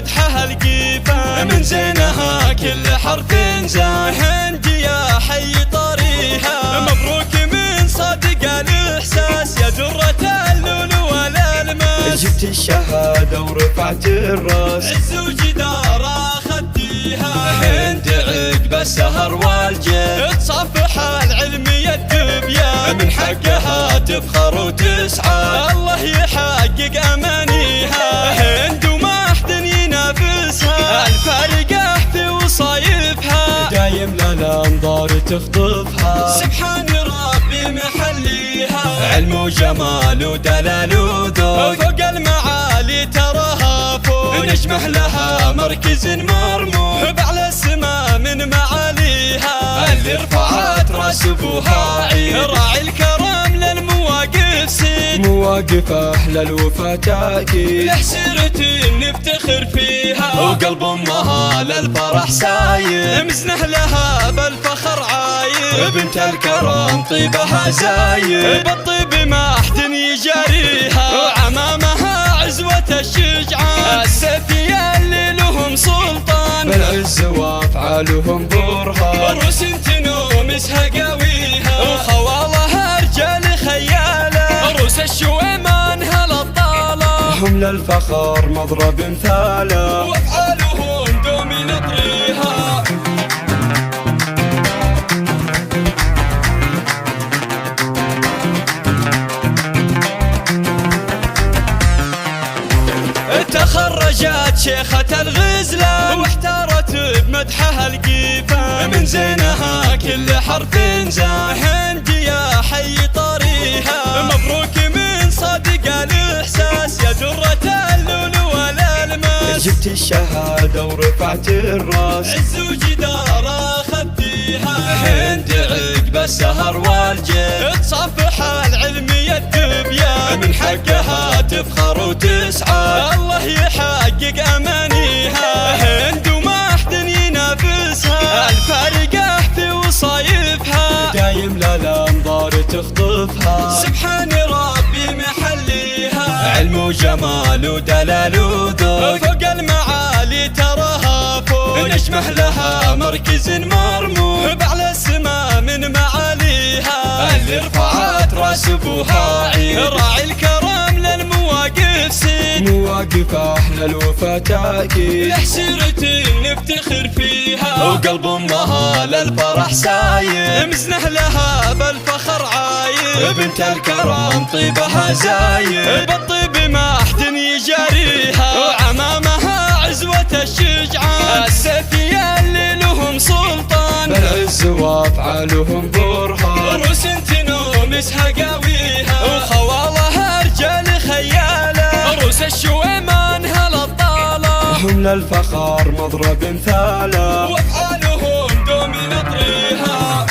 مدحها القيفة، من زينها كل حرف زان. هند يا حي طريها، مبروك من صادق الإحساس يا درة اللؤلؤ والألماس. جبت الشهادة ورفعت الراس، عز وجدار أخدتيها. هند عقب السهر والجد، تصفح العلم الدبيان. من حقها تفخر وتسعى، الله يحقق أمانيها. هند وما حد ينافسها، الفارقة في وصايفها. دايم للأنظار تخطفها، سبحان ربي محليها. علم وجمال ودلال وذوق، فوق المعالي تراها فوق. نجمه لها مركز مرموق، بعلى السما من معاليها. اللي رفعت راس ابوها عيد. راعي الكرم للمواقف سيد، مواقف احلى الوفا تاكيد. لحسيرة نفتخر فيها، وقلب امها للفرح سايد. مزنه لها بالفخر عايد. بنت الكرم طيبها زايد، بالطيب ما حد يجاريها. وعمامها عزوة الشجعان، السفية اللي لهم سلطان. بالعز وافعالهم برهان، روس تنومسها قويها. وخوالها رجال خيالة، روس الشويمان هالطالة. هم للفخر مضرب مثاله، وافعالهم دوم نطريها. تخرجت شيخة الغزلان، واحتارت بمدحها القيفة. من زينها كل حرف زان. هند يا حي طريها، مبروك من صادق الإحساس يا درة اللؤلؤ والألماس. جبت الشهادة ورفعت الراس، عز وجدار أخدتيها. هند عقب السهر والجد، تصفح العلم الدبيان. من حقها تفخر وتسعى، الله يحقق أمانيها. هند وما حد ينافسها، الفارقة في وصايفها. دايم للأنظار تخطفها، سبحان ربي محليها. علم وجمال ودلال وذوق، فوق المعالي تراها فوق. نجمه لها مركز مرموق، بعلى السما من معاليها. اللي رفعت راس ابوها عيد. راعي الكرم للمواقف سيد، مواقف احلى الوفا تاكيد. لحسيرة نفتخر فيها. وقلب امها للفرح سايد، مزنه لها بالفخر عايد. بنت الكرم طيبها زايد، بالطيب ما حد يجاريها. وعمامها عزوة الشجعان، السفية اللي لهم سلطان. بالعز وافعالهم برهان، روس تنومسها قويها. وخوالها رجال خيالة، روس الشويمان هالطالة. هم للفخر مضرب مثاله، وافعالهم دوم نطريها.